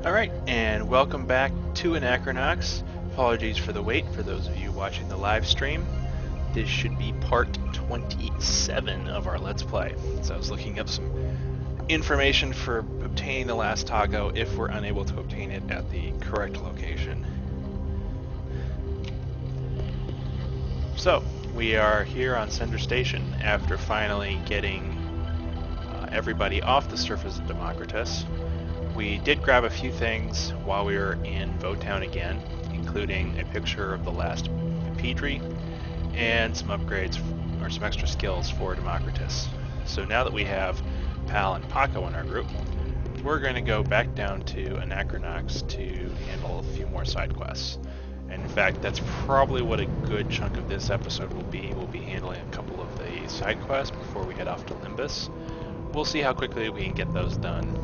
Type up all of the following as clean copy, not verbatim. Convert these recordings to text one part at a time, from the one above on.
Alright, and welcome back to Anachronox. Apologies for the wait for those of you watching the live stream. This should be part 27 of our Let's Play. So I was looking up some information for obtaining the last taco if we're unable to obtain it at the correct location. So, we are here on Cinder Station after finally getting everybody off the surface of Democritus. We did grab a few things while we were in Votown again, including a picture of the last Pedri and some upgrades or some extra skills for Democritus. So now that we have Pal and Paco in our group, we're going to go back down to Anachronox to handle a few more side quests. And in fact, that's probably what a good chunk of this episode will be. We'll be handling a couple of the side quests before we head off to Limbus. We'll see how quickly we can get those done.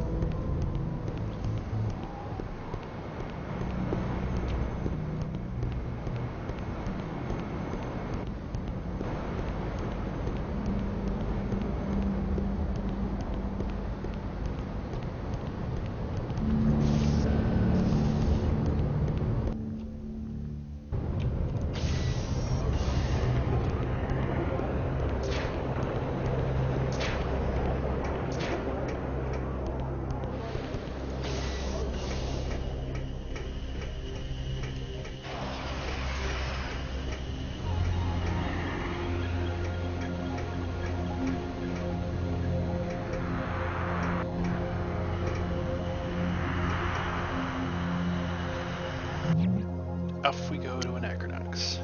Off we go to Anachronox.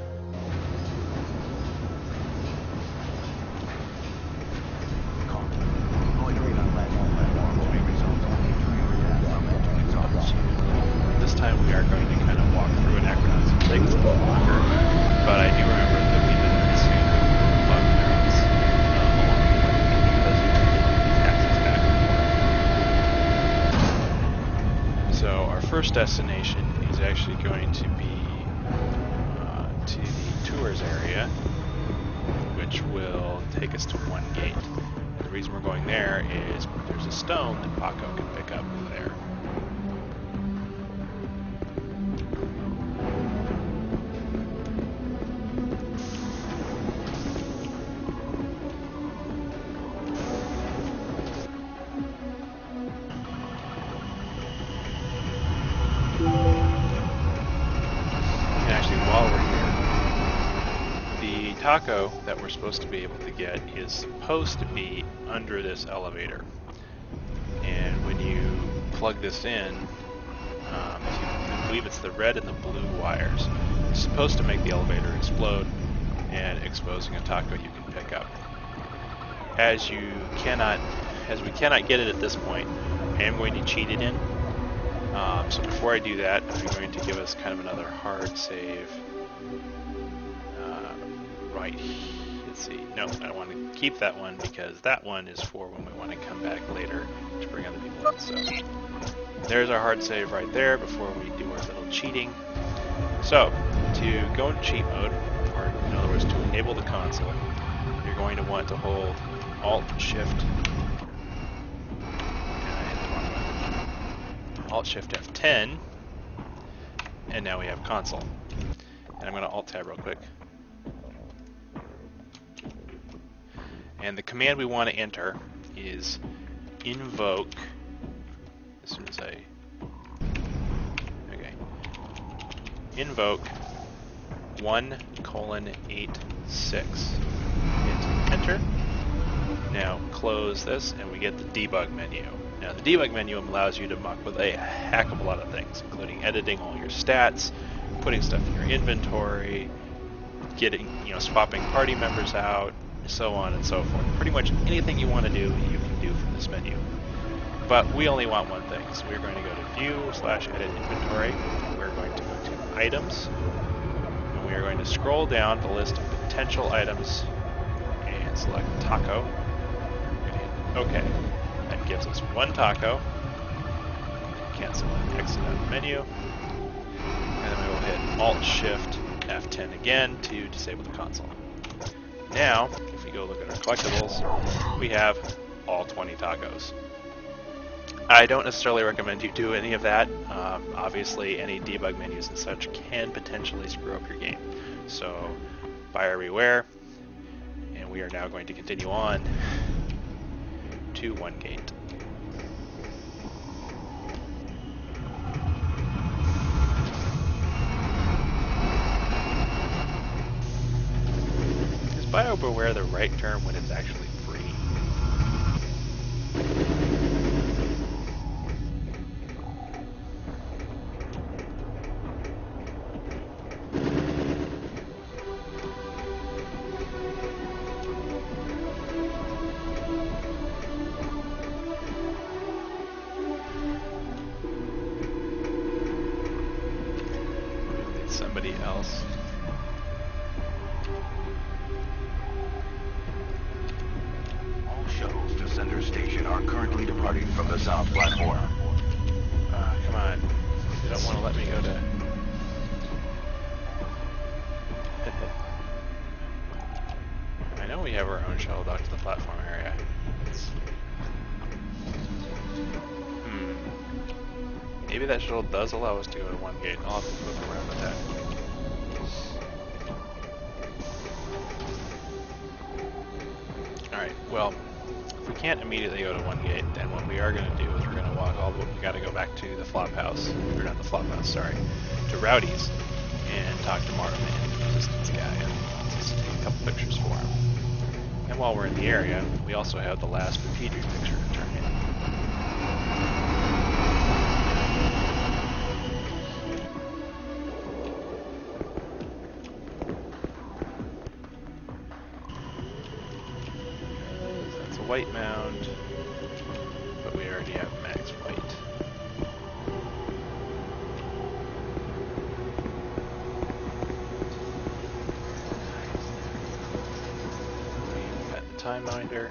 This time we are going to kind of walk through Anachronox. It'll take us a little longer, but I do remember that we didn't see bug barrels along the way because we did access back. So our first destination is actually going to be to the tours area, which will take us to one gate. And the reason we're going there is there's a stone that Paco can pick up there. Taco that we're supposed to be able to get is supposed to be under this elevator, and when you plug this in, I believe it's the red and the blue wires, it's supposed to make the elevator explode and exposing a taco you can pick up. As we cannot get it at this point, I am going to cheat it in. So before I do that, I'm going to give us kind of another hard save. Right, let's see, no, I don't want to keep that one because that one is for when we want to come back later to bring other people in. So there's our hard save right there before we do our little cheating. So to go into cheat mode, or in other words to enable the console, you're going to want to hold Alt-Shift F10, and now we have console. And I'm going to Alt-Tab real quick. And the command we want to enter is invoke, as soon as invoke 1:86. Hit enter. Now close this and we get the debug menu. Now the debug menu allows you to muck with a heck of a lot of things, including editing all your stats, putting stuff in your inventory, getting, swapping party members out, so on and so forth. Pretty much anything you want to do, you can do from this menu. But we only want one thing, so we're going to go to View/Edit Inventory. We're going to go to Items, and we are going to scroll down the list of potential items and select Taco. And hit OK. That gives us one taco. Cancel and exit out of the menu. And then we will hit Alt-Shift F10 again to disable the console. Now, if we go look at our collectibles, we have all 20 tacos. I don't necessarily recommend you do any of that. Obviously, any debug menus and such can potentially screw up your game. So, buyer beware. And we are now going to continue on to one gate. Is buyer beware the right term when it's actually free? Somebody else. All shuttles to Center Station are currently departing from the south platform. Come on. You don't want to let me go to... I know we have our own shuttle dock to the platform area. Maybe that shuttle does allow us to go to one gate. I'll have to look around with that. Alright, well, if we can't immediately go to one gate, then what we are going to do is we're going to walk all the way. We got to go back to the flop house. Or not the flop house, sorry. To Rowdy's and talk to Martin, the resistance guy, and just take a couple pictures for him. And while we're in the area, we also have the last Petrie picture to turn in. White mound, but we already have max white. We've got the time minder.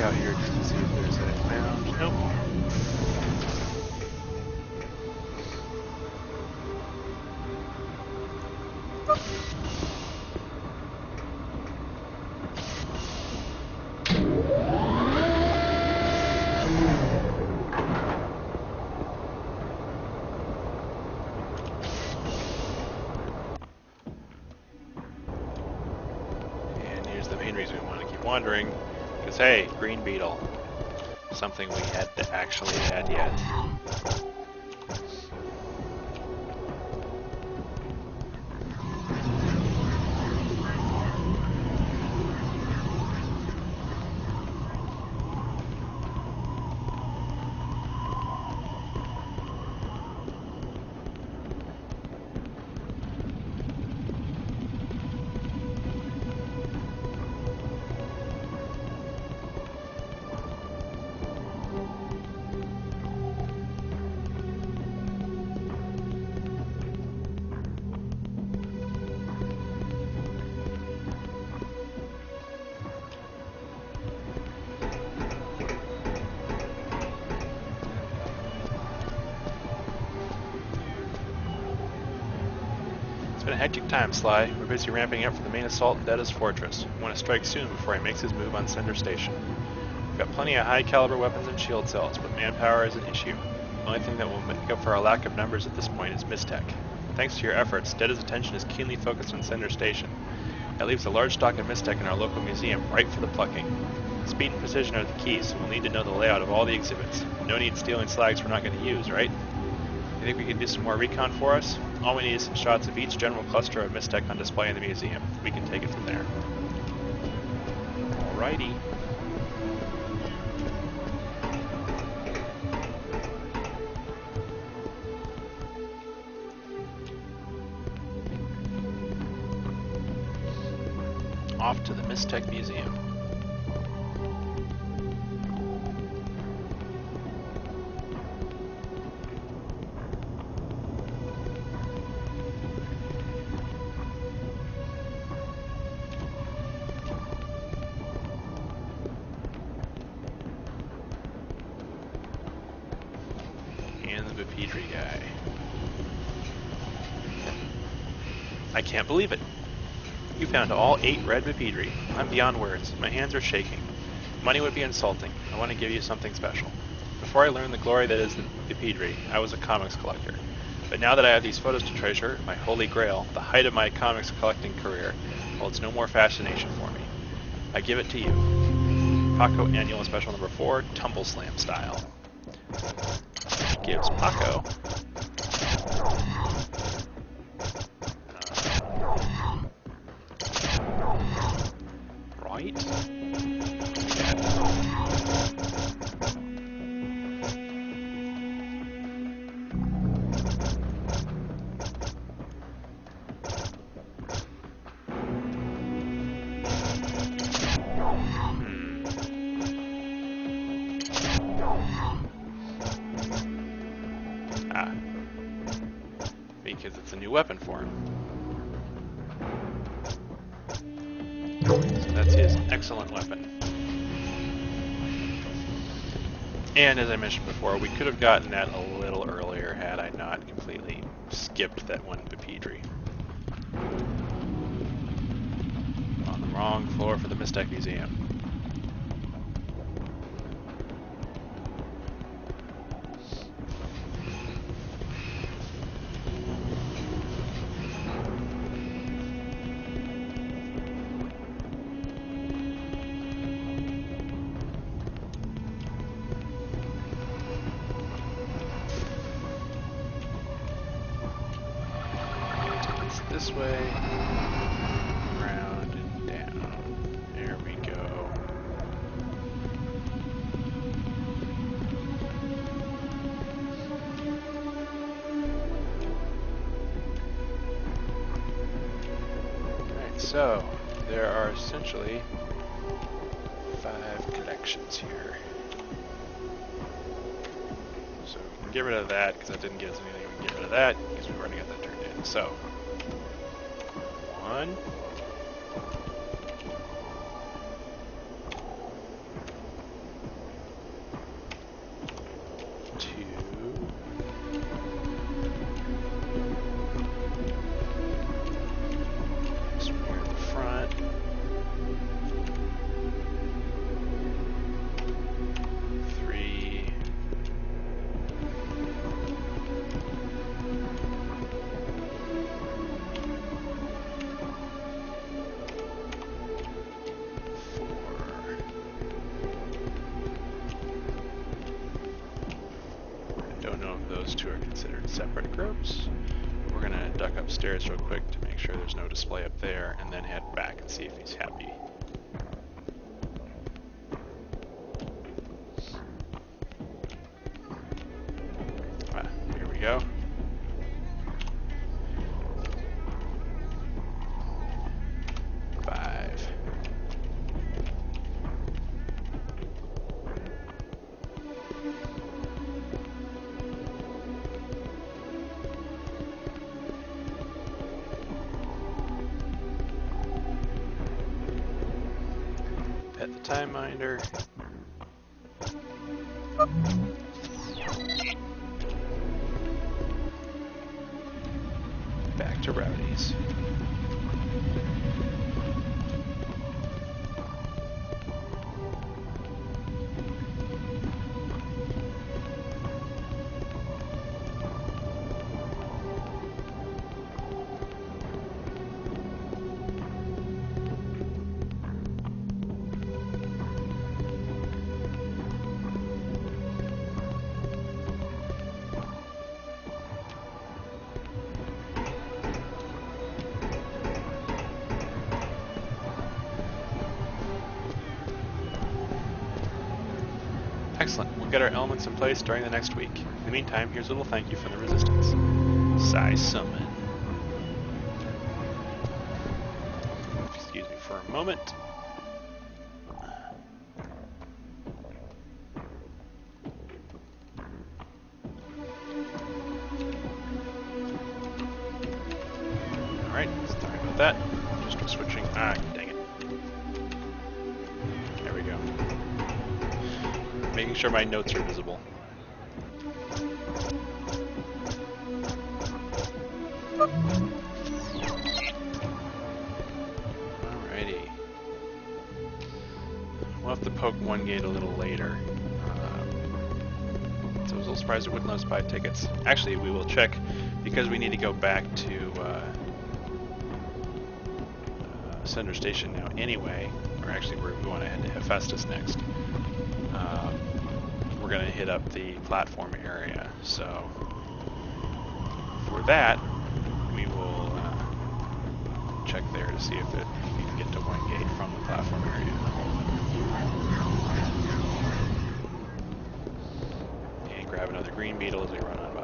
Out here just to see if there's a mound. Nope. And here's the main reason we want to keep wandering. Because, hey, green beetle. Something we hadn't actually had yet. It's been a hectic time, Sly. We're busy ramping up for the main assault in Detta's fortress. We want to strike soon before he makes his move on Center Station. We've got plenty of high-caliber weapons and shield cells, but manpower is an issue. The only thing that will make up for our lack of numbers at this point is Mistech. Thanks to your efforts, Detta's attention is keenly focused on Center Station. That leaves a large stock of Mistech in our local museum, ripe for the plucking. Speed and precision are the keys, so we'll need to know the layout of all the exhibits. No need stealing slags we're not going to use, right? You think we can do some more recon for us? All we need is some shots of each general cluster of Mistech on display in the museum. We can take it from there. Alrighty. Off to the Mistech Museum. the Bepedri guy. I can't believe it. You found all 8 red Bepedri. I'm beyond words. My hands are shaking. Money would be insulting. I want to give you something special. Before I learned the glory that is the Bepedri, I was a comics collector. But now that I have these photos to treasure, my holy grail, the height of my comics collecting career, holds no more fascination for me. I give it to you. Paco Annual Special Number 4, Tumble Slam style. Gives Paco right? Because it's a new weapon for him. So that's his excellent weapon. And as I mentioned before, we could have gotten that a little earlier had I not completely skipped that one Bepedri. On the wrong floor for the Mistech Museum. This way, around and down. There we go. Alright, so there are essentially 5 collections here. So we can get rid of that because that didn't get us anything. We can get rid of that because we've already got that turned in. So 1, 2, so we're in the front, 3, 2 are considered separate groups. We're going to duck upstairs real quick to make sure there's no display up there, and then head back and see if he's happy. Here we go. Pet the time minder. Back to Rowdy's. Excellent. We'll get our elements in place during the next week. In the meantime, here's a little thank you from the Resistance. Psi Summon. Excuse me for a moment. Alright, sorry about that. Just switching. Ah, dang it. There we go. Making sure my notes are visible. gate a little later. So I was a little surprised it wouldn't let us buy tickets. Actually, we will check because we need to go back to Center Station now anyway. Or actually, we want to head to Hephaestus next. We're going to hit up the platform area. So for that, we will check there to see if we can get to one gate from the platform area. And grab another green beetle as we run on by.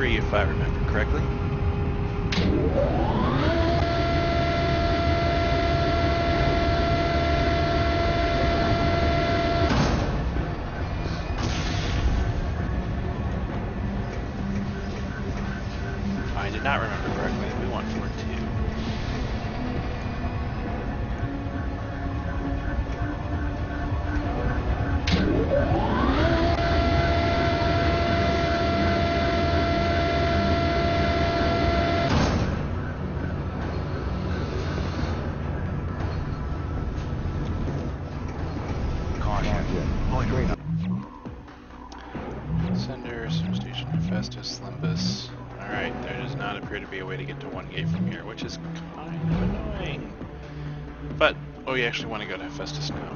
If I remember correctly. I did not remember correctly. We want 4-2. Station, Hephaestus, Limbus. Alright, there does not appear to be a way to get to one gate from here, which is kind of annoying. But, we actually want to go to Hephaestus now.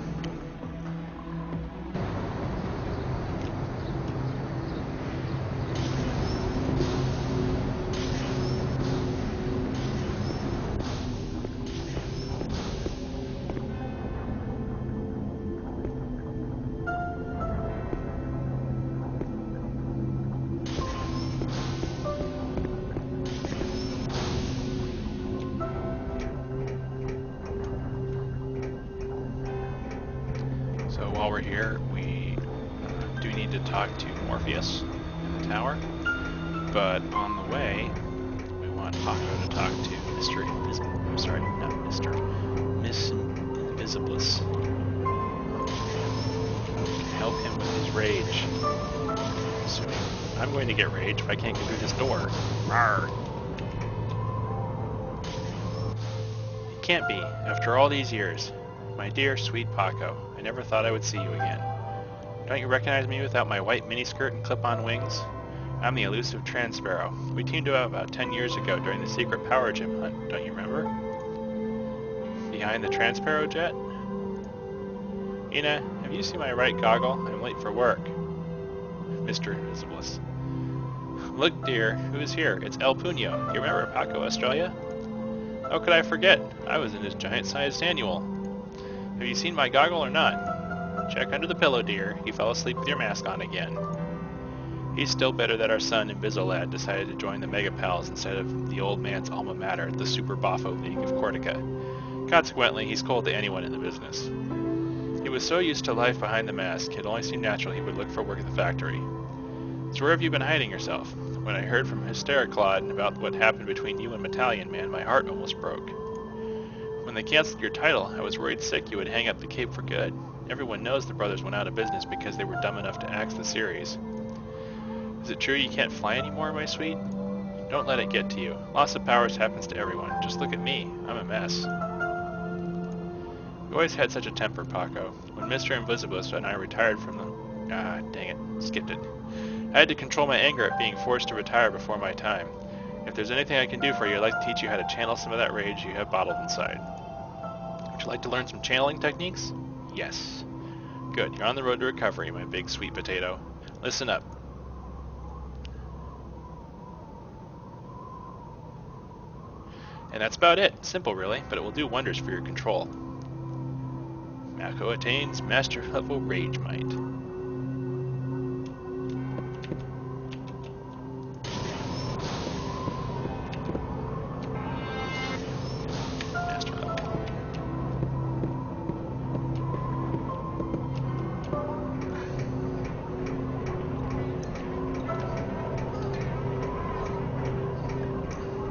While we're here, we do need to talk to Morpheus in the tower, but on the way, we want Paco to talk to Mr. I'm sorry, not Mr. Miss Invisibless. Help him with his rage. Assuming I'm going to get rage if I can't get through this door. Rawr. It can't be, after all these years. My dear, sweet Paco, I never thought I would see you again. Don't you recognize me without my white miniskirt and clip-on wings? I'm the elusive Transparrow. We teamed up about 10 years ago during the secret power gym hunt, don't you remember? Behind the Transparrow jet? Ina, have you seen my right goggle? I'm late for work. Mr. Invisibless. Look, dear, who's here? It's El Puño. You remember Paco Estrella? How could I forget? I was in his giant-sized annual. Have you seen my goggle or not? Check under the pillow, dear. You fell asleep with your mask on again. He's still bitter that our son, Invisolad, decided to join the Mega Pals instead of the old man's alma mater, the Super Boffo League of Cortica. Consequently, he's cold to anyone in the business. He was so used to life behind the mask, it only seemed natural he would look for work at the factory. So where have you been hiding yourself? When I heard from Hystericlad about what happened between you and Battalion Man, my heart almost broke. When they canceled your title, I was worried sick you would hang up the cape for good. Everyone knows the brothers went out of business because they were dumb enough to axe the series. Is it true you can't fly anymore, my sweet? Don't let it get to you. Loss of powers happens to everyone. Just look at me. I'm a mess. You always had such a temper, Paco. When Mr. Invisibilis and I retired from the... Ah, dang it. Skipped it. I had to control my anger at being forced to retire before my time. If there's anything I can do for you, I'd like to teach you how to channel some of that rage you have bottled inside. Would you like to learn some channeling techniques? Yes. Good. You're on the road to recovery, my big sweet potato. Listen up. And that's about it. Simple, really, but it will do wonders for your control. Mako attains Master Level Rage Might. Master Level.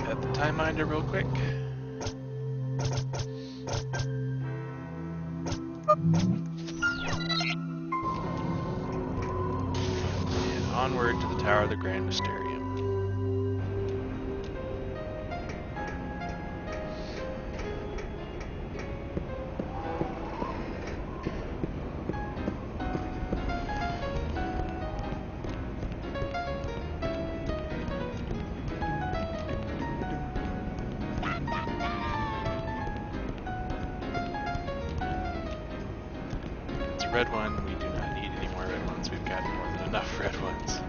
At the time minder real quick. And onward to the Tower of the Grand Mysterium. Red one, we do not need any more red ones. We've got more than enough red ones.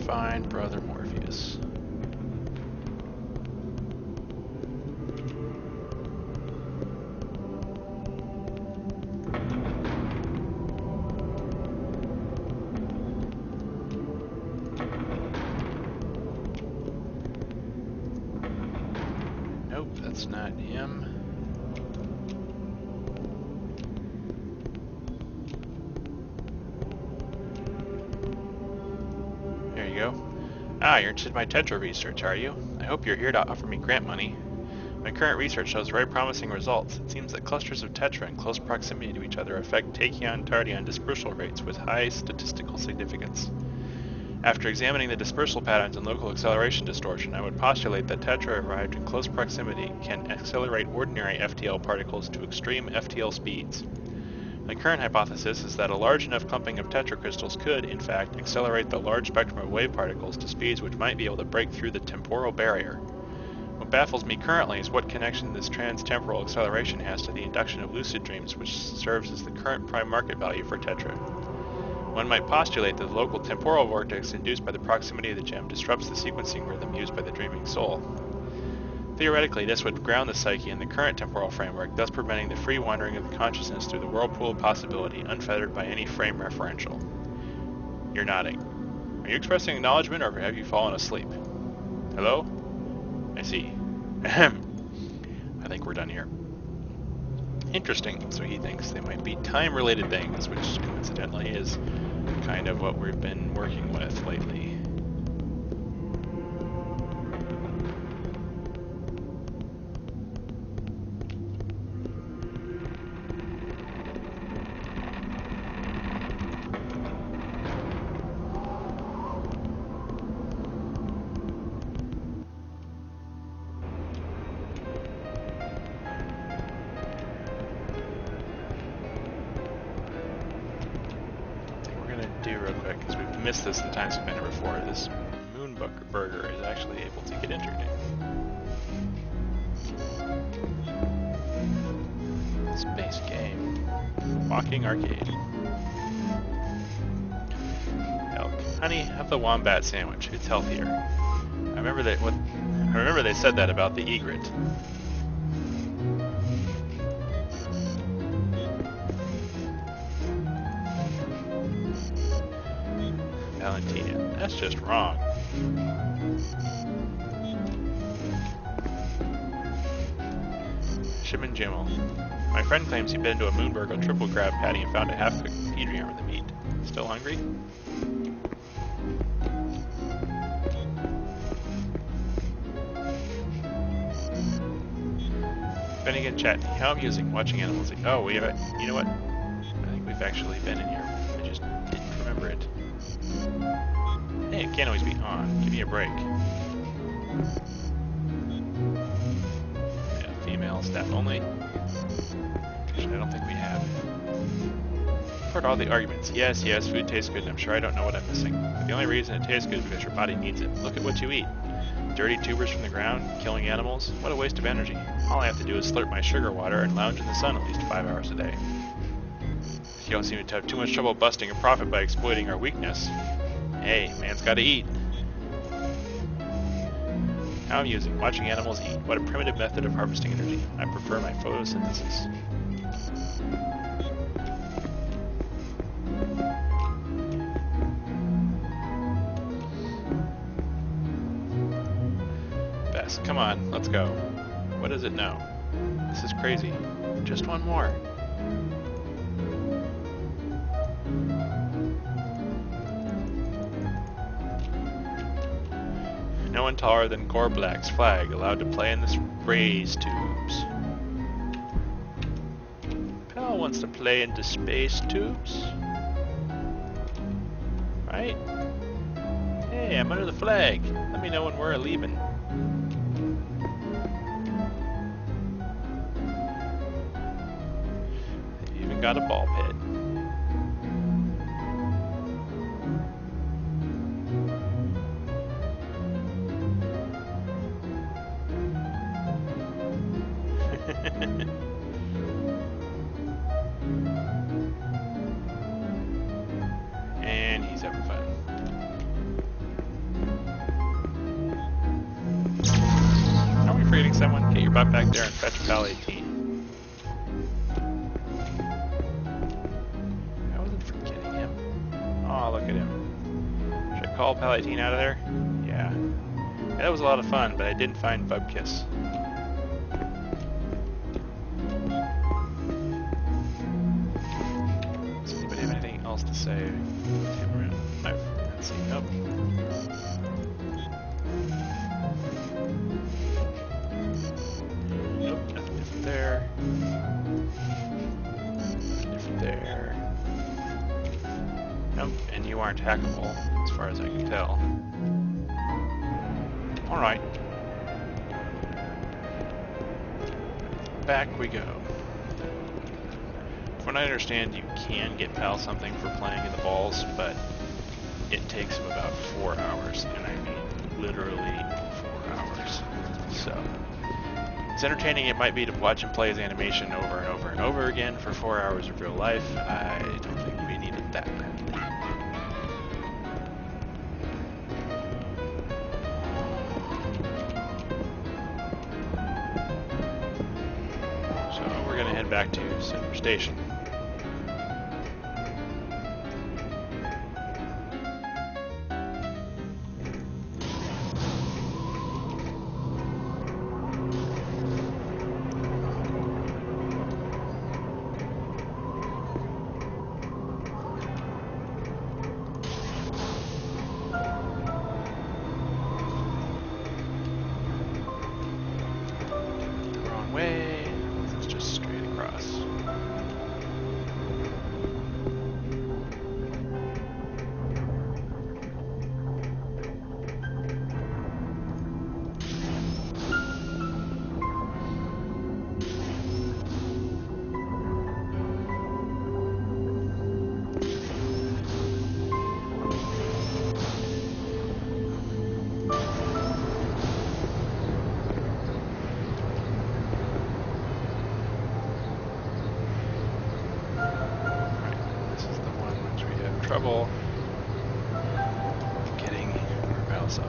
Find Brother Morpheus. Nope, that's not him. There you go. Ah, you're interested in my Tetra research, are you? I hope you're here to offer me grant money. My current research shows very promising results. It seems that clusters of Tetra in close proximity to each other affect tachyon-tachyon dispersal rates with high statistical significance. After examining the dispersal patterns and local acceleration distortion, I would postulate that Tetra arrived in close proximity can accelerate ordinary FTL particles to extreme FTL speeds. My current hypothesis is that a large enough clumping of tetracrystals could, in fact, accelerate the large spectrum of wave particles to speeds which might be able to break through the temporal barrier. What baffles me currently is what connection this trans-temporal acceleration has to the induction of lucid dreams, which serves as the current prime market value for Tetra. One might postulate that the local temporal vortex induced by the proximity of the gem disrupts the sequencing rhythm used by the dreaming soul. Theoretically, this would ground the psyche in the current temporal framework, thus preventing the free wandering of the consciousness through the whirlpool of possibility, unfettered by any frame referential. You're nodding. Are you expressing acknowledgement, or have you fallen asleep? Hello? I see. Ahem. I think we're done here. Interesting. So he thinks they might be time-related things, which coincidentally is kind of what we've been working with lately. Real quick, because we've missed this the times we've been here before. This Moonburger is actually able to get entered in. Space game. Walking arcade. Elk. Honey, have the wombat sandwich. It's healthier. I remember they said that about the egret. Valentina. That's just wrong. Shimon Jimmel. My friend claims he bit into a Moonberg triple crab patty and found a half-cooked Pedriarm in the meat. Still hungry? Bennigan chat. How amusing watching animals eat. Oh, we have. You know what? I think we've actually been in here. I just didn't remember it. Hey, it can't always be on. Give me a break. Yeah, female staff only. Actually, I don't think we have. I've heard all the arguments. Yes, yes, food tastes good, and I'm sure I don't know what I'm missing. But the only reason it tastes good is because your body needs it. Look at what you eat. Dirty tubers from the ground, killing animals. What a waste of energy. All I have to do is slurp my sugar water and lounge in the sun at least 5 hours a day. You don't seem to have too much trouble busting a profit by exploiting our weakness. Hey, man's gotta eat. How amusing, watching animals eat. What a primitive method of harvesting energy. I prefer my photosynthesis. Bess, come on, let's go. What does it know? This is crazy. Just one more. No one taller than Gorblack's flag allowed to play in the sprays tubes. Pal wants to play into space tubes. Right? Hey, I'm under the flag. Let me know when we're leaving. They've even got a ball pit. And he's having fun. Are we forgetting someone? Get your butt back there and fetch Pal 18. I wasn't forgetting him. Oh, look at him. Should I call Pal 18 out of there? Yeah. That was a lot of fun, but I didn't find Bubkiss. To say him around. Let's see. Nope. Nope, nothing different there. Nothing different there. Nope, and you aren't hackable, as far as I can tell. Alright. Back we go. From what I understand, you can get Pal something for playing in the balls, but it takes him about 4 hours, and I mean literally 4 hours. So, as entertaining it might be to watch him play his animation over and over and over again for 4 hours of real life, I don't think we needed that badly. So, we're going to head back to Center Station. Trouble getting our mouse on.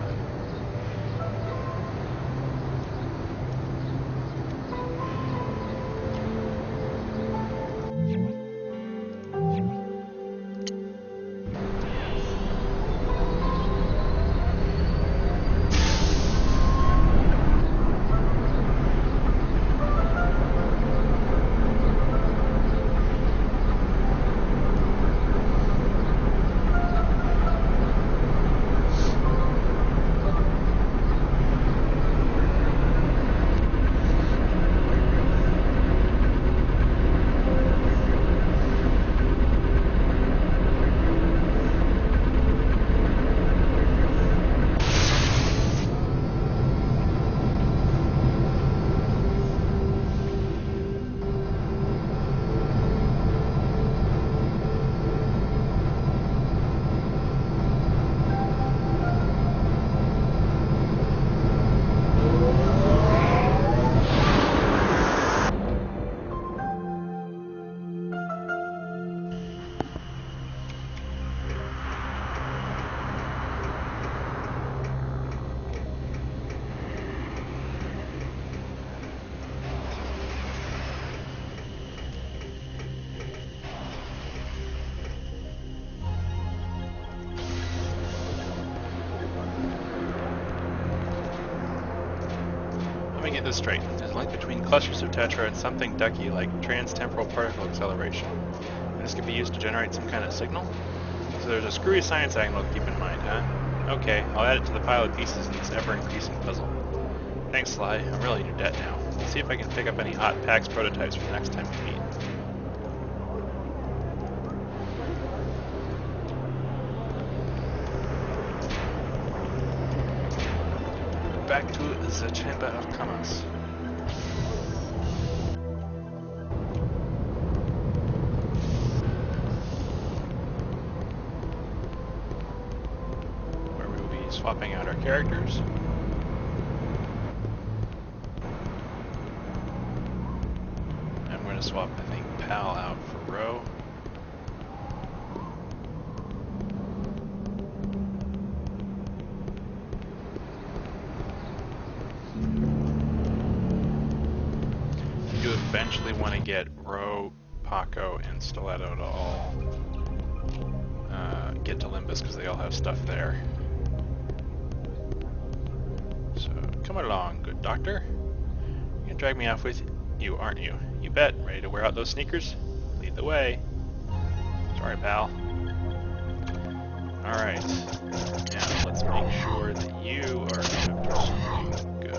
me get this straight. There's a link between clusters of tetra and something ducky like trans-temporal particle acceleration. And this could be used to generate some kind of signal? So there's a screwy science angle to keep in mind, huh? Okay, I'll add it to the pile of pieces in this ever-increasing puzzle. Thanks, Sly. I'm really in your debt now. Let's see if I can pick up any hot PAX prototypes for the next time we meet. Back to the Chamber of Commerce. Where we will be swapping out our characters. I'm going to swap, I think, Pal out for Ro. Eventually want to get Ro, Paco, and Stiletto to all get to Limbus because they all have stuff there. So come along, good doctor. You can drag me off with you, aren't you? You bet. Ready to wear out those sneakers? Lead the way. Sorry, pal. Alright. Now let's make sure that you are equipped with something good.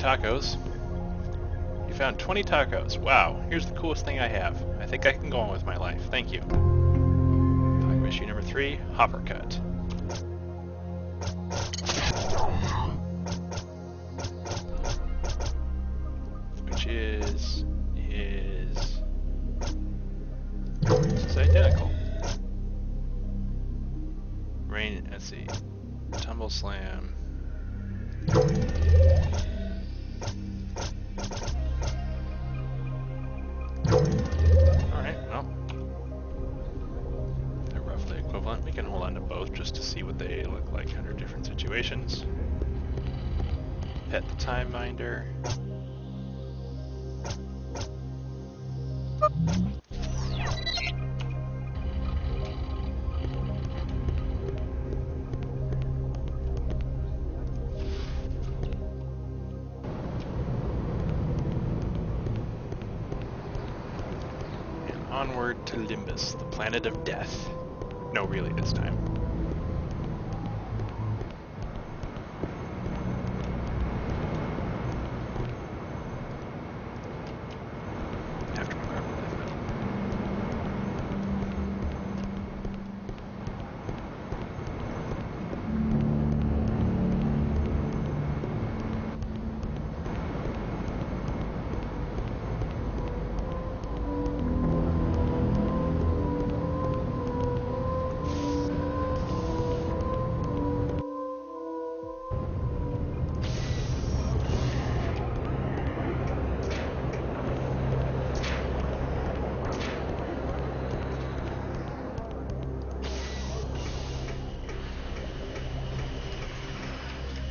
Tacos. You found 20 tacos. Wow, here's the coolest thing I have. I think I can go on with my life. Thank you. Taco issue number 3, Hopper Cut. Which is this is identical. Rain, let's see. Tumble Slam. Alright, well. They're roughly equivalent. We can hold on to both just to see what they look like under different situations. Pet the Time Minder. Onward to Limbus, the planet of death. No, really, this time.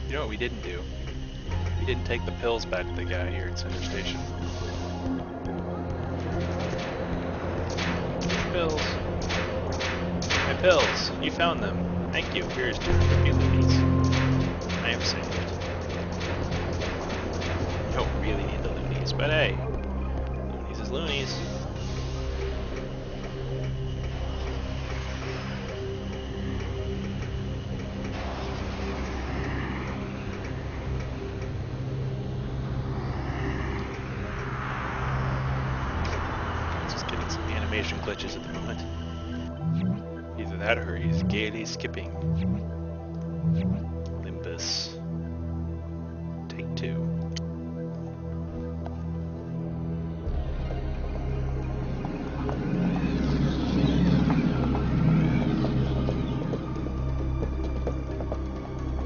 You know what we didn't do? We didn't take the pills back to the guy here at Center Station. Pills. My pills! You found them. Thank you. Here's 250 loonies. I am saved. You don't really need the loonies, but hey. Loonies is loonies. navigation glitches at the moment. Either that or he's gaily skipping. Limbus. Take 2.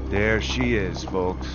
There she is, folks.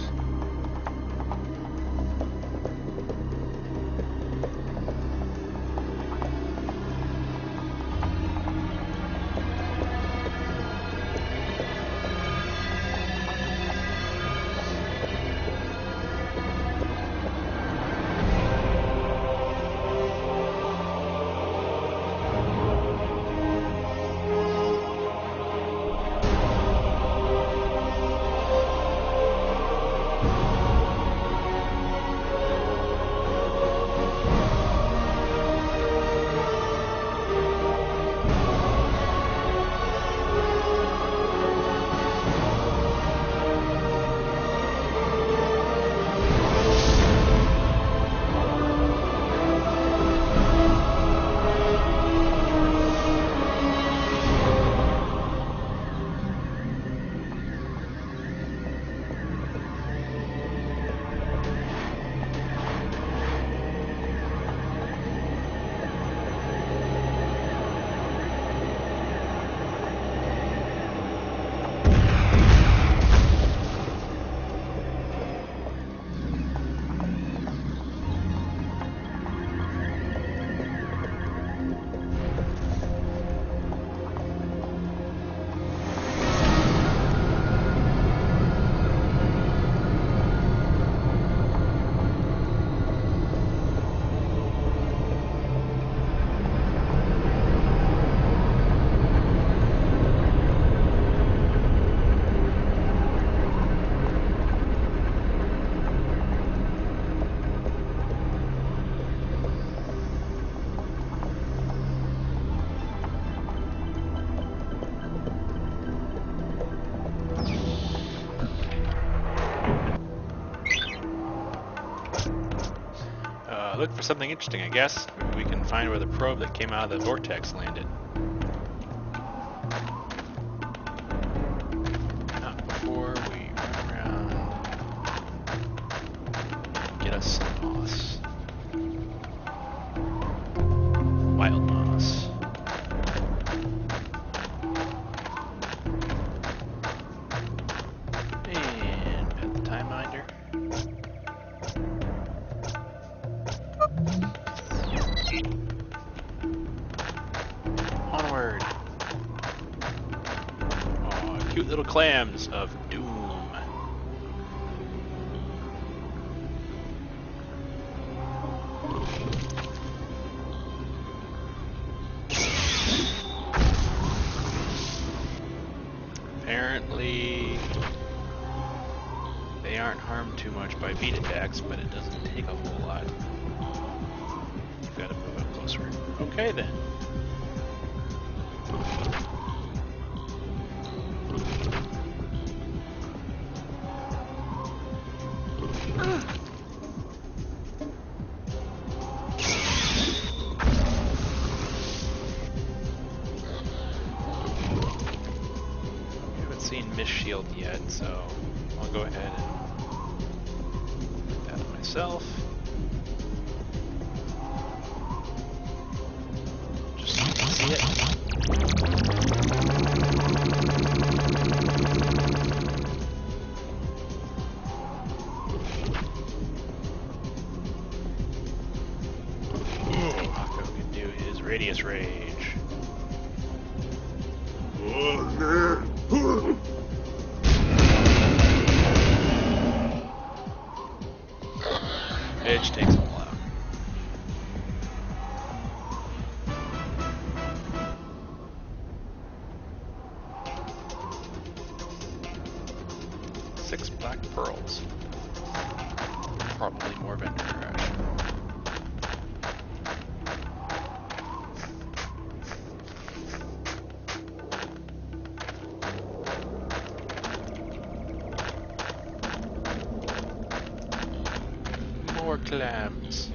Look for something interesting, I guess. Maybe we can find where the probe that came out of the vortex landed. Not before we run around and get us some moss. Wild moss. And at the time minder. Onward. Oh, cute little clams of doom. Apparently, they aren't harmed too much by beat attacks, but it doesn't take a whole lot. You've got to move up closer. Okay then. We haven't seen Miss Shield yet, so I'll go ahead and put that on myself. Just so you can see it. Mako can do his radius rage. Bitch takes a while. Six black pearls. Probably more vendor trash. More clams.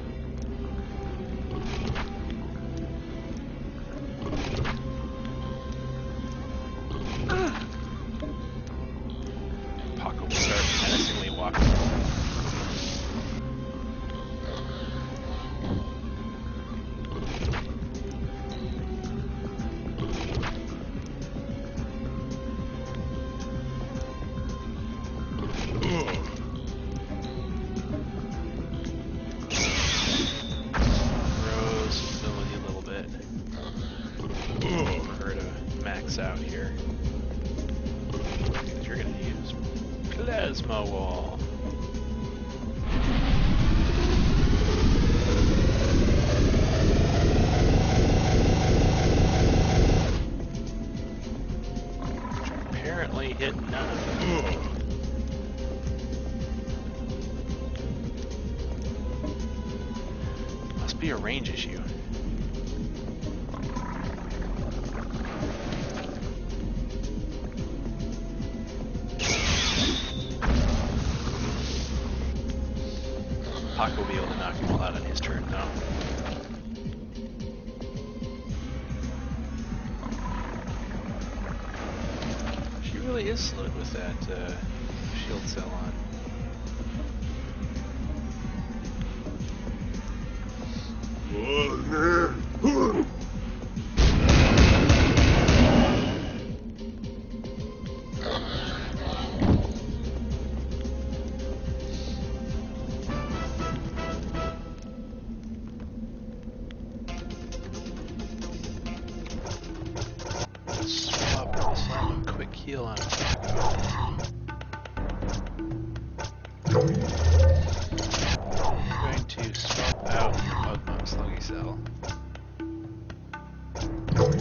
Plasma wall. Apparently hit none. Must be a range issue. Pac will be able to knock him all out on his turn, though. She really is slowed with that shield cell on. Slam a quick heal on him. I'm going to swap out the Mugmum Sluggy Cell. For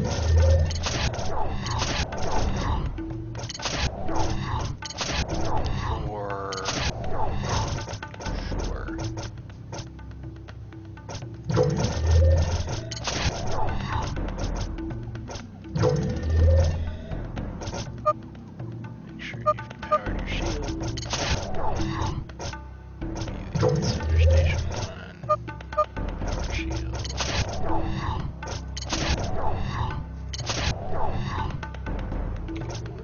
sure. Make sure you've powered your shield. Center Station 1. Power shield.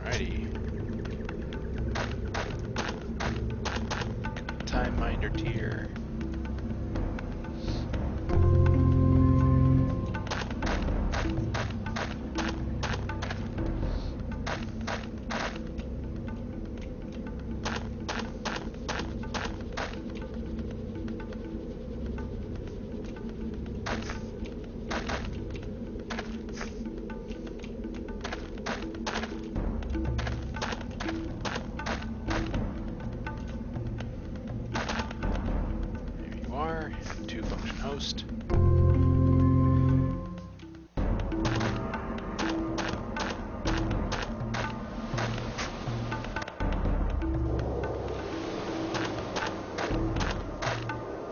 Alrighty. Time Minder tier. Two function host.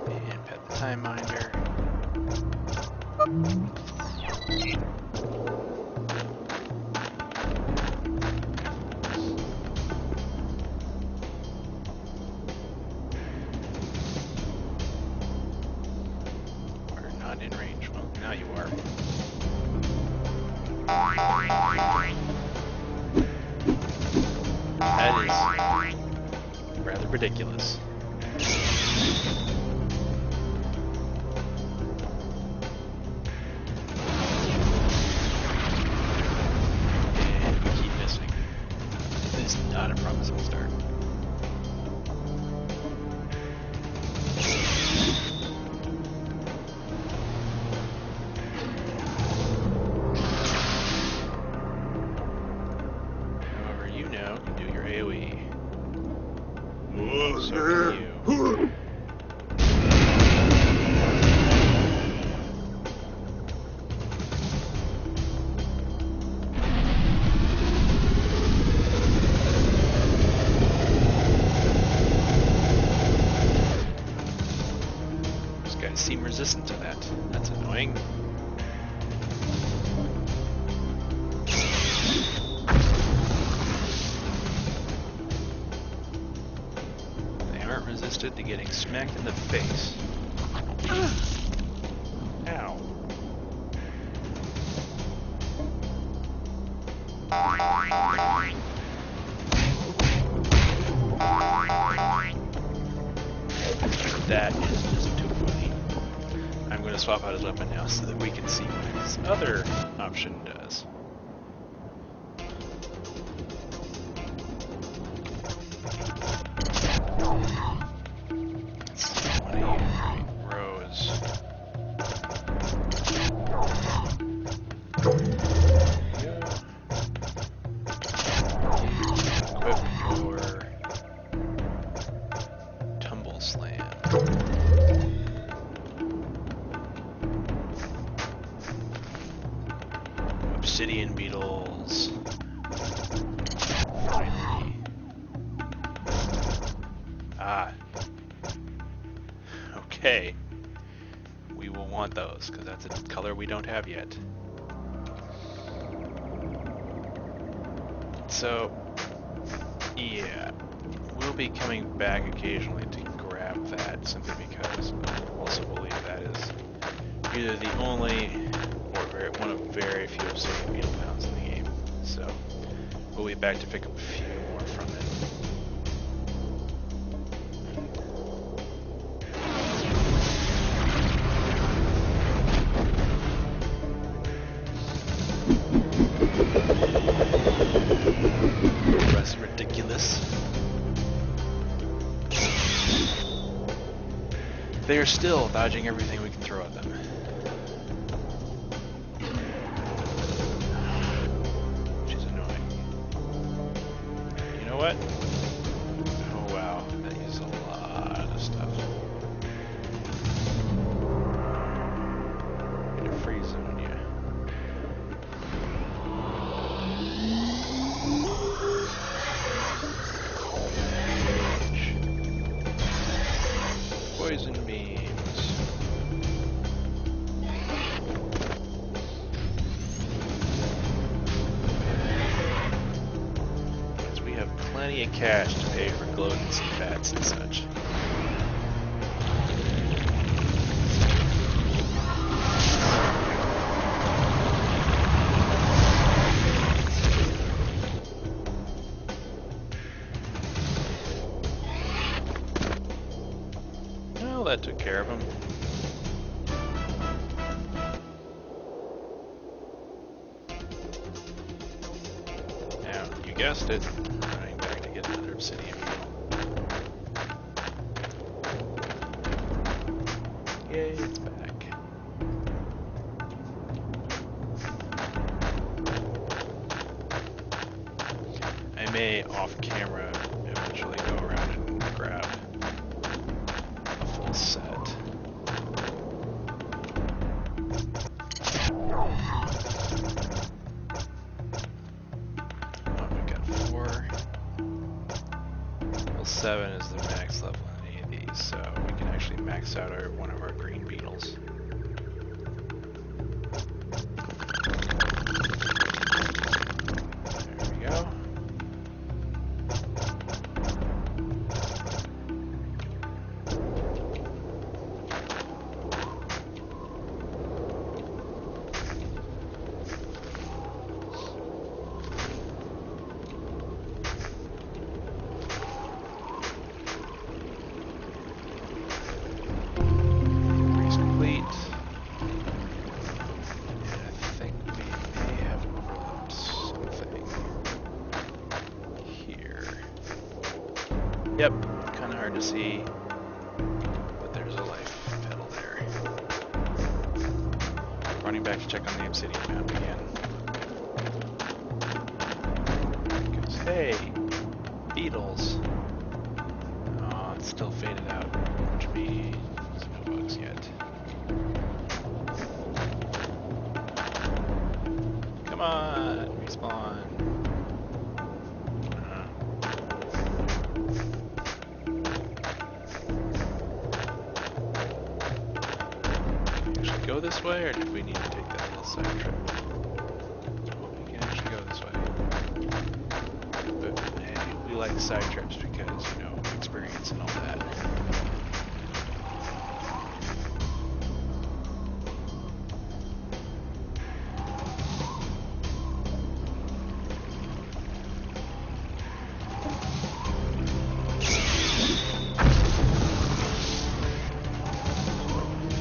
And pet the time minder. In range. Well, now you are. That is rather ridiculous. And we keep missing. This is not a promising start. So can you. These guys seem resistant to that. That's annoying. Resisted to getting smacked in the face. Ow. That is just too funny. I'm going to swap out his weapon now so that we can see what his other option does. Obsidian beetles. Finally. Ah. Okay. We will want those, because that's a color we don't have yet. So, yeah. We'll be coming back occasionally to grab that, simply because I also believe that is either the only or one of very few obsidian beetle pounds in the game. So, we'll be back to pick up a few more from it. That's ridiculous. They are still dodging everything we can throw at them. Which is annoying. You know what? Oh wow, that uses a lot of stuff. I'm gonna freeze zone you. Poison beams. Because we have plenty of cash to pay for glows and bats and such. Well, that took care of him. Now, you guessed it, running back to get another obsidian beetle. Yay, it's back. I may, off camera, eventually go around and grab a full set. Oh, we got 4. Well, 7 is the max level in any of these, so we can actually max out one of our green beetles. There we go. Race complete. And I think we may have overlooked something here. Yep, kind of hard to see, but there's a life pedal there. Running back to check on the obsidian pound again. Because, hey, beetles. Oh, it's still faded out, which means no bugs yet. Come on, respawn. Can we actually go this way, or did we need to take that little side trip? Oh, we can actually go this way. But hey, we like side trips because, you know, experience and all that.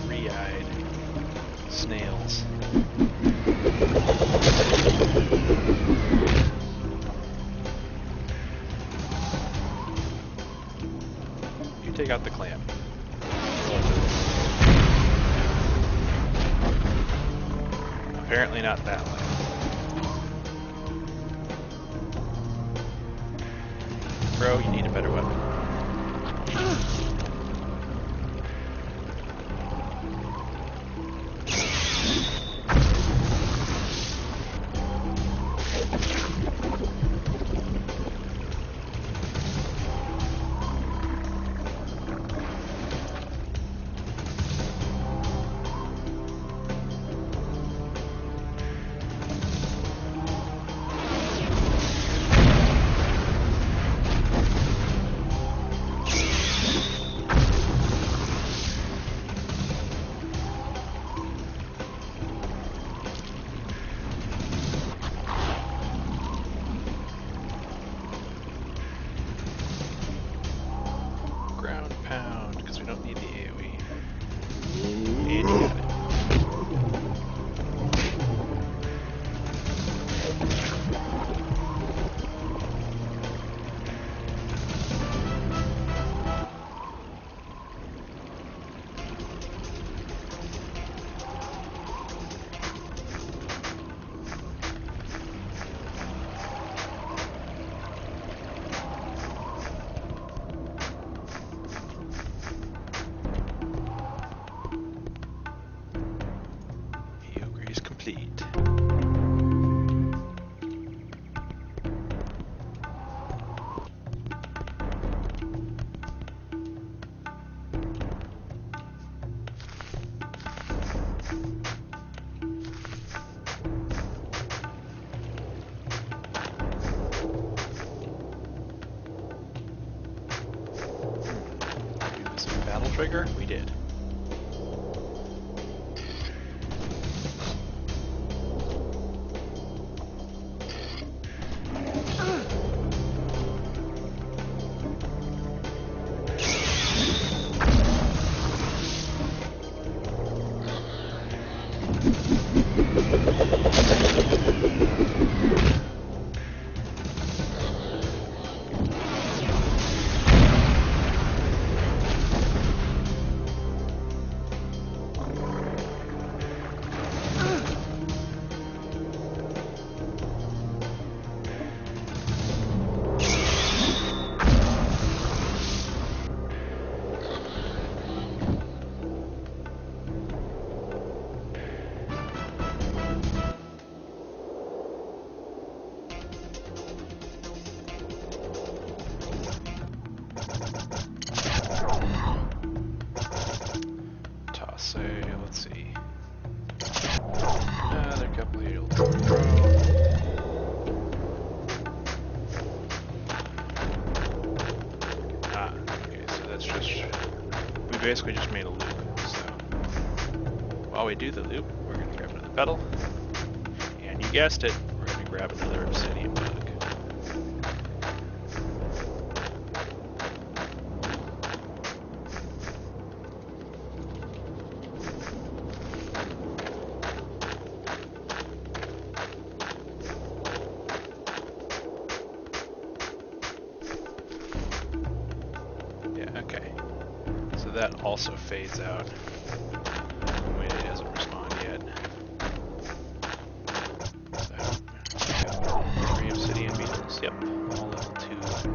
Three-eyed snails. You take out the clam. Apparently not that way. Bro, you need a better weapon. because we don't need the AoE. And you got it. Battle trigger? We did. Let's see. Another couple here. Okay, so that's just... We basically just made a loop, so... While we do the loop, we're going to grab another pedal. And you guessed it, we're going to grab another obsidian bug. Okay, so that also fades out. Wait, it doesn't respond yet. So, 3 obsidian beetles, yep, all level 2. So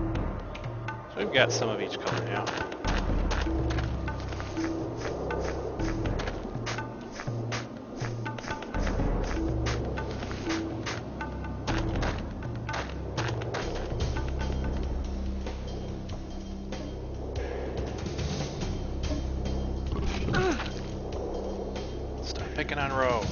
we've got some of each color now. Picking on row.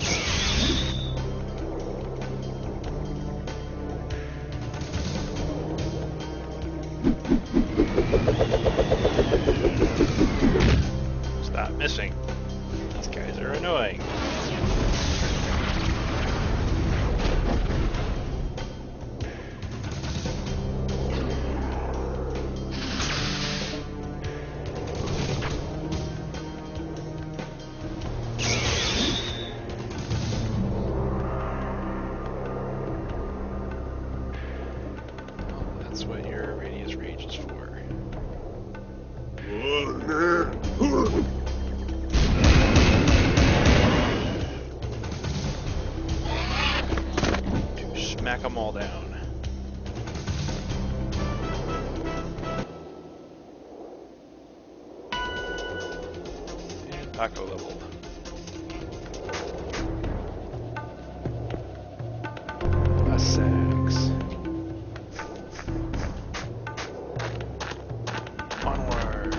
Stop missing. These guys are annoying. That's what your radius range is for. To smack them all down. And Paco leveled. A sax. Onward,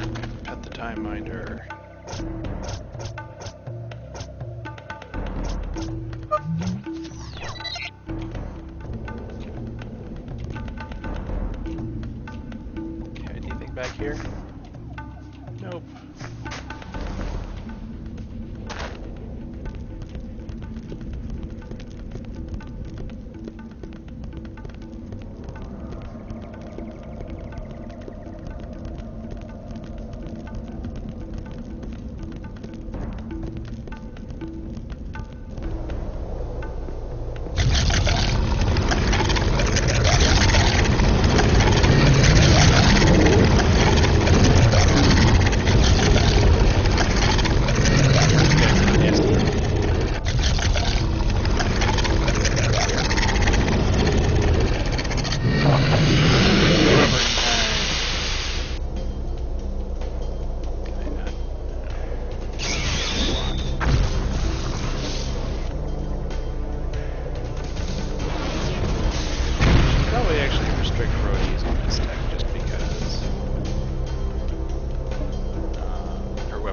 pet the time minder. Okay, anything back here? Nope.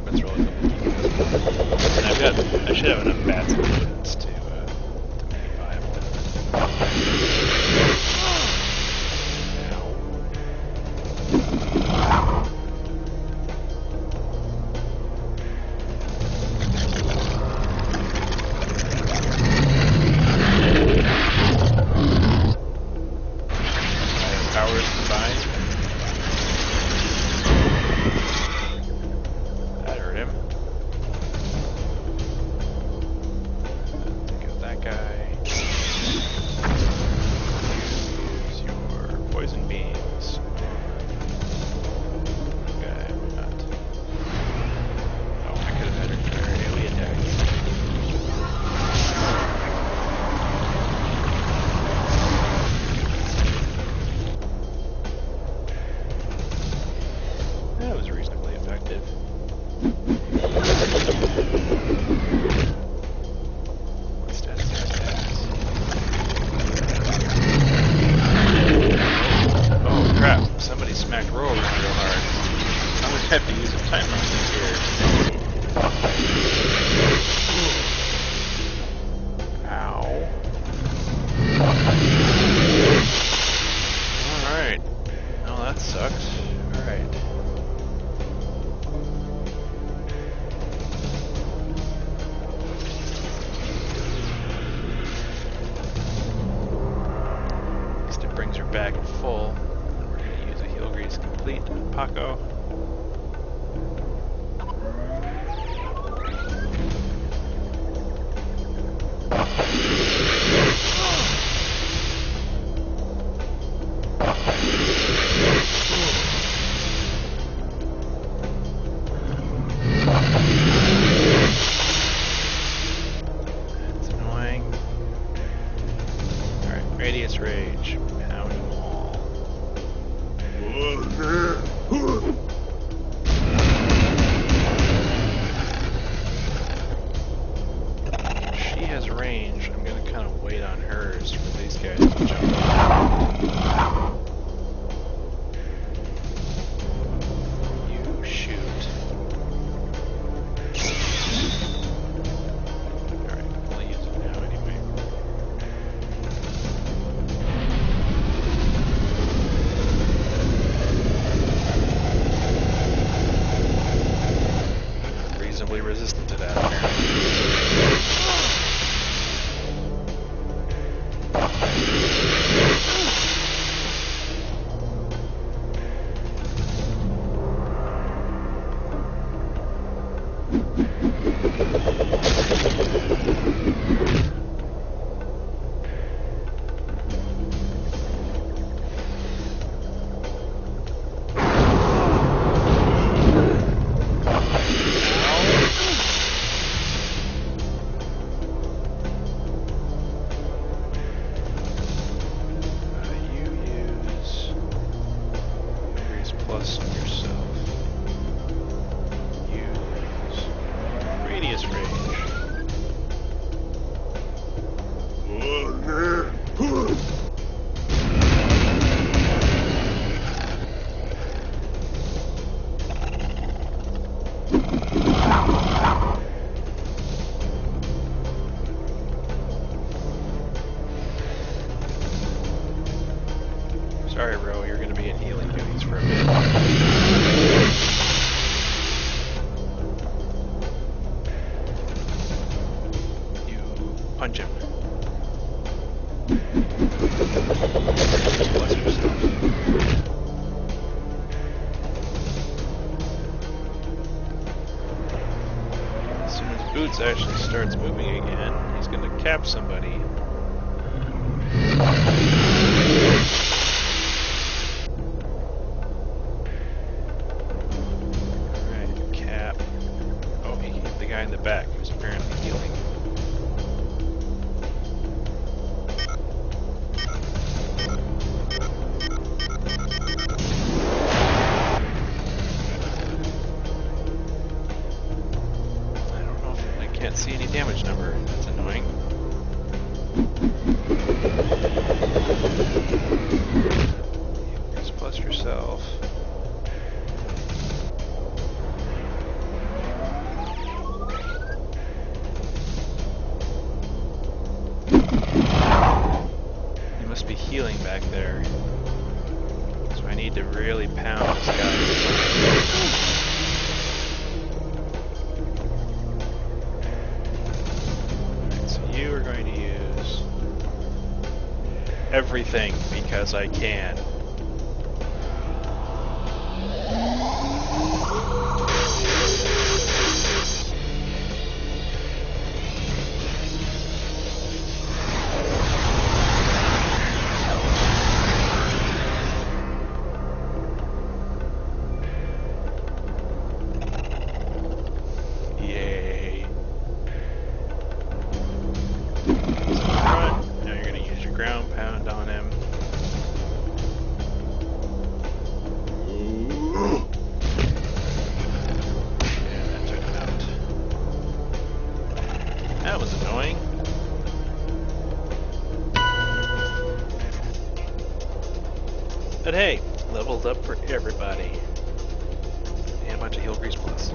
equipment's relatively decent. And I should have enough bats and rodents to make it viable. Powers combined. That hurt him. Take out that guy. Use your poison beams. Okay, not. Oh, I could have had her AoE attack. That was reasonably effective. Oh crap, somebody smacked Roll around real hard. I'm gonna have to use a time machine here. Ow. Alright. Oh, that sucks. Alright. At least it brings her back full. And we're going to use a heal grease complete on Paco. That's annoying. Alright, Radius Rage. Pound them all. She has range. I'm going to kind of wait on hers for these guys to jump up. You shoot. Alright, I'll use it now anyway. Reasonably resistant to that, apparently. Plus on yourself. Use Radius Rage. Sorry, Ro, you're going to be in healing duties for a bit. You punch him. Bless yourself. As soon as Boots actually starts moving again, he's going to cap somebody. Alright, cap. Oh, he hit the guy in the back who's apparently healing. Can't see any damage number. That's annoying. Just plus yourself. everything because I can. Yay. Front. Now you're going to use your ground pound on him. And that took him out. That was annoying. But hey, leveled up for everybody. And a bunch of heal grease plus.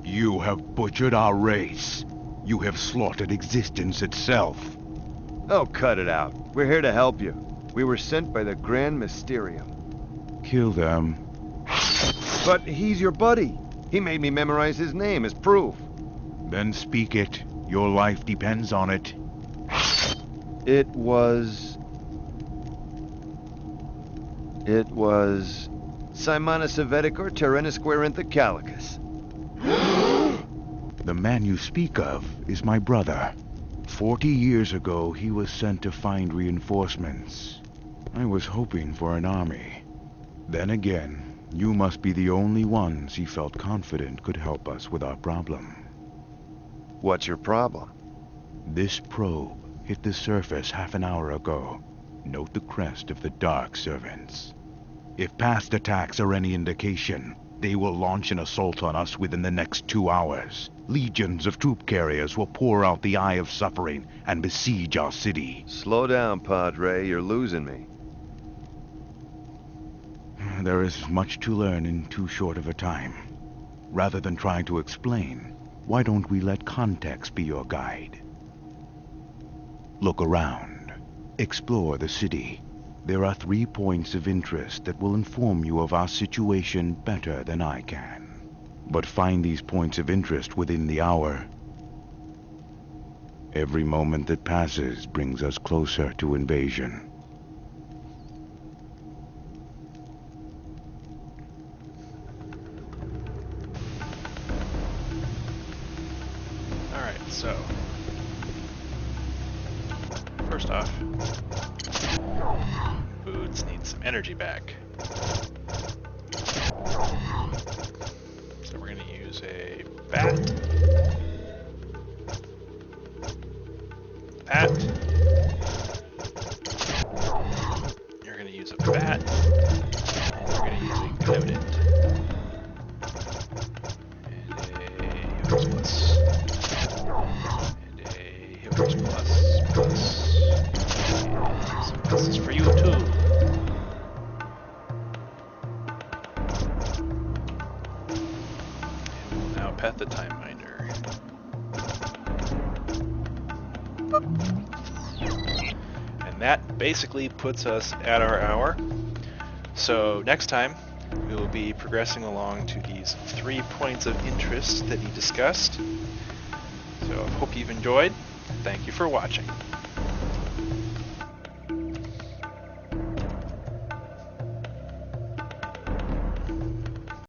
You have butchered our race. You have slaughtered existence itself. Oh, cut it out. We're here to help you. We were sent by the Grand Mysterium. Kill them. But he's your buddy. He made me memorize his name as proof. Then speak it. Your life depends on it. It was Simonus Aveticor Terrenisquarintha Calicus. The man you speak of is my brother. 40 years ago, he was sent to find reinforcements. I was hoping for an army. Then again, you must be the only ones he felt confident could help us with our problem. What's your problem? This probe hit the surface half an hour ago. Note the crest of the Dark Servants. If past attacks are any indication, they will launch an assault on us within the next 2 hours. Legions of troop carriers will pour out the Eye of Suffering and besiege our city. Slow down, Padre. You're losing me. There is much to learn in too short of a time. Rather than trying to explain, why don't we let context be your guide? Look around. Explore the city. There are 3 points of interest that will inform you of our situation better than I can. But find these points of interest within the hour. Every moment that passes brings us closer to invasion. Alright, so first off, Boots needs some energy back. So we're going to use a bat. You're going to use a bat. And you're going to use a Gnoted. And a Healers Plus. And a Healers Plus. And this is for you too. Pet the Time Minder. And that basically puts us at our hour. So next time we will be progressing along to these 3 points of interest that he discussed. So I hope you've enjoyed. Thank you for watching.